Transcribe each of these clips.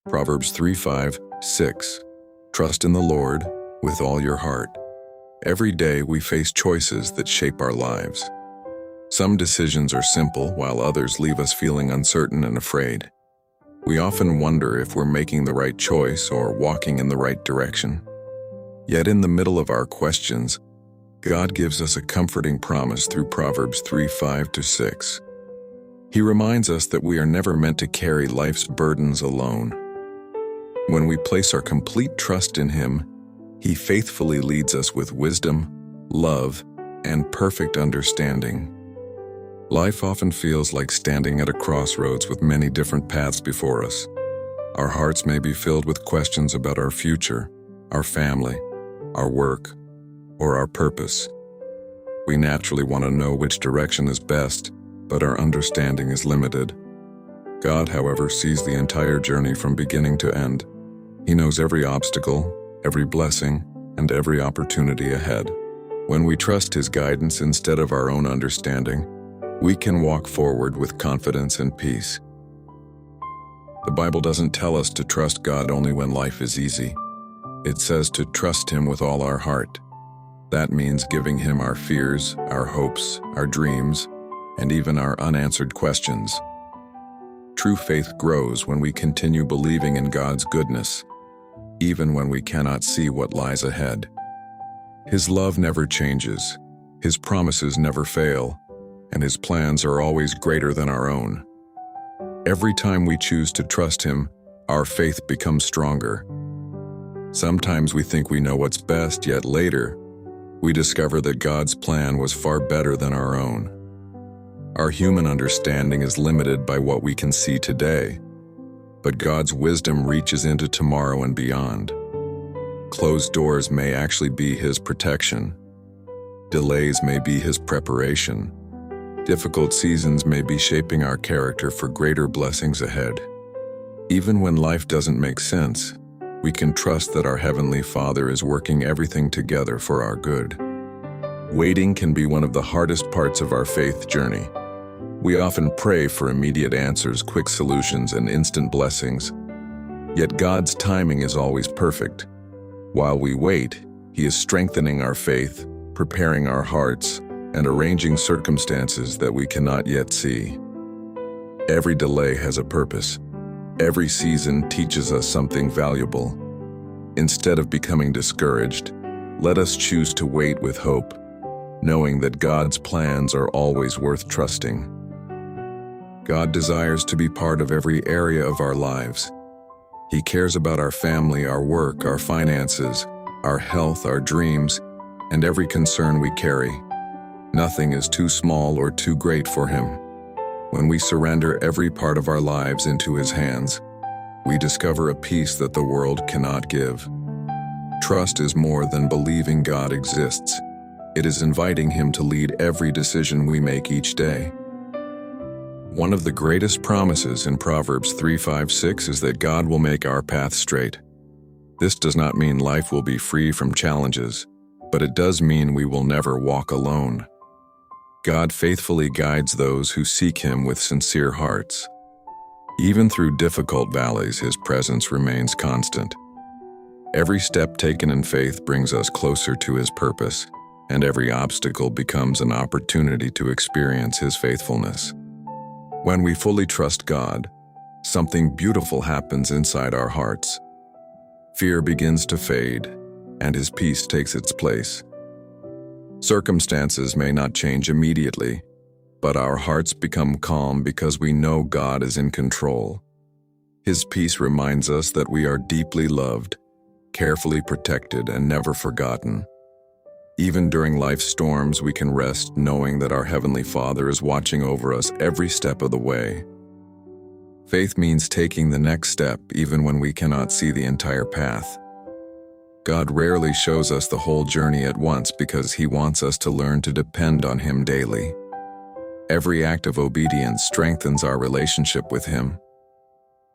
Proverbs 3:5-6. Trust in the Lord with all your heart. Every day we face choices that shape our lives. Some decisions are simple, while others leave us feeling uncertain and afraid. We often wonder if we're making the right choice or walking in the right direction. Yet in the middle of our questions, God gives us a comforting promise through Proverbs 3:5-6. He reminds us that we are never meant to carry life's burdens alone. When we place our complete trust in Him, He faithfully leads us with wisdom, love, and perfect understanding. Life often feels like standing at a crossroads with many different paths before us. Our hearts may be filled with questions about our future, our family, our work, or our purpose. We naturally want to know which direction is best, but our understanding is limited. God, however, sees the entire journey from beginning to end. He knows every obstacle, every blessing, and every opportunity ahead. When we trust His guidance instead of our own understanding, we can walk forward with confidence and peace. The Bible doesn't tell us to trust God only when life is easy. It says to trust Him with all our heart. That means giving Him our fears, our hopes, our dreams, and even our unanswered questions. True faith grows when we continue believing in God's goodness, even when we cannot see what lies ahead. His love never changes, His promises never fail, and His plans are always greater than our own. Every time we choose to trust Him, our faith becomes stronger. Sometimes we think we know what's best, yet later, we discover that God's plan was far better than our own. Our human understanding is limited by what we can see today, but God's wisdom reaches into tomorrow and beyond. Closed doors may actually be His protection. Delays may be His preparation. Difficult seasons may be shaping our character for greater blessings ahead. Even when life doesn't make sense, we can trust that our Heavenly Father is working everything together for our good. Waiting can be one of the hardest parts of our faith journey. We often pray for immediate answers, quick solutions, and instant blessings. Yet God's timing is always perfect. While we wait, He is strengthening our faith, preparing our hearts, and arranging circumstances that we cannot yet see. Every delay has a purpose. Every season teaches us something valuable. Instead of becoming discouraged, let us choose to wait with hope, knowing that God's plans are always worth trusting. God desires to be part of every area of our lives. He cares about our family, our work, our finances, our health, our dreams, and every concern we carry. Nothing is too small or too great for Him. When we surrender every part of our lives into His hands, we discover a peace that the world cannot give. Trust is more than believing God exists. It is inviting Him to lead every decision we make each day. One of the greatest promises in Proverbs 3:5-6 is that God will make our path straight. This does not mean life will be free from challenges, but it does mean we will never walk alone. God faithfully guides those who seek Him with sincere hearts. Even through difficult valleys, His presence remains constant. Every step taken in faith brings us closer to His purpose, and every obstacle becomes an opportunity to experience His faithfulness. When we fully trust God, something beautiful happens inside our hearts. Fear begins to fade, and His peace takes its place. Circumstances may not change immediately, but our hearts become calm because we know God is in control. His peace reminds us that we are deeply loved, carefully protected, and never forgotten. Even during life's storms, we can rest knowing that our Heavenly Father is watching over us every step of the way. Faith means taking the next step even when we cannot see the entire path. God rarely shows us the whole journey at once because He wants us to learn to depend on Him daily. Every act of obedience strengthens our relationship with Him.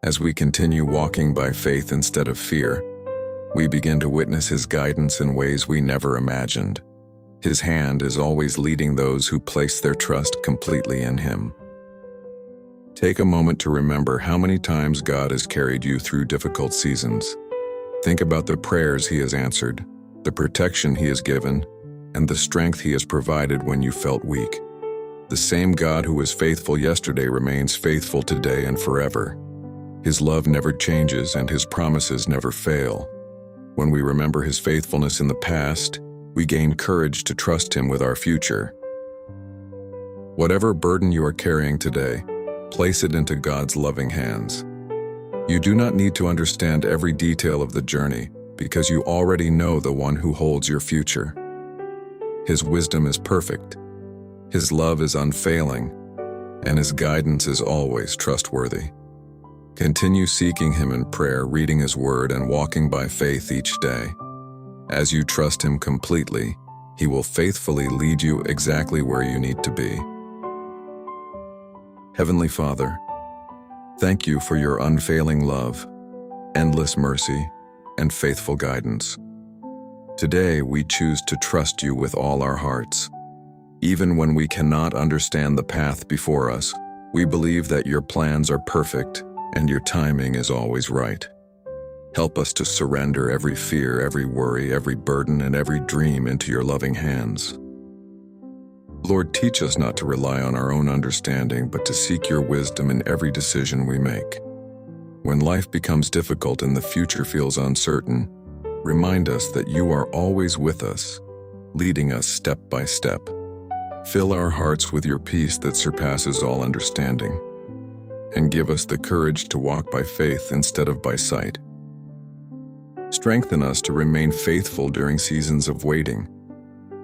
As we continue walking by faith instead of fear, we begin to witness His guidance in ways we never imagined. His hand is always leading those who place their trust completely in Him. Take a moment to remember how many times God has carried you through difficult seasons. Think about the prayers He has answered, the protection He has given, and the strength He has provided when you felt weak. The same God who was faithful yesterday remains faithful today and forever. His love never changes and His promises never fail. When we remember His faithfulness in the past, we gain courage to trust Him with our future. Whatever burden you are carrying today, place it into God's loving hands. You do not need to understand every detail of the journey because you already know the one who holds your future. His wisdom is perfect, His love is unfailing, and His guidance is always trustworthy. Continue seeking Him in prayer, reading His Word, and walking by faith each day. As you trust Him completely, He will faithfully lead you exactly where you need to be. Heavenly Father, thank You for Your unfailing love, endless mercy, and faithful guidance. Today, we choose to trust You with all our hearts. Even when we cannot understand the path before us, we believe that Your plans are perfect and Your timing is always right. Help us to surrender every fear, every worry, every burden, and every dream into Your loving hands. Lord, teach us not to rely on our own understanding, but to seek Your wisdom in every decision we make. When life becomes difficult and the future feels uncertain, remind us that You are always with us, leading us step by step. Fill our hearts with Your peace that surpasses all understanding, and give us the courage to walk by faith instead of by sight. Strengthen us to remain faithful during seasons of waiting.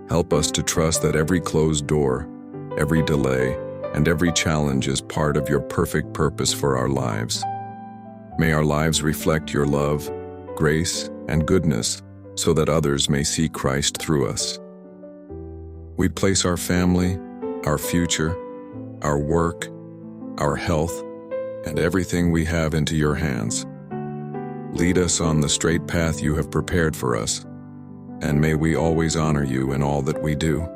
Help us to trust that every closed door, every delay, and every challenge is part of Your perfect purpose for our lives. May our lives reflect Your love, grace, and goodness so that others may see Christ through us. We place our family, our future, our work, our health, and everything we have into Your hands. Lead us on the straight path You have prepared for us, and may we always honor You in all that we do.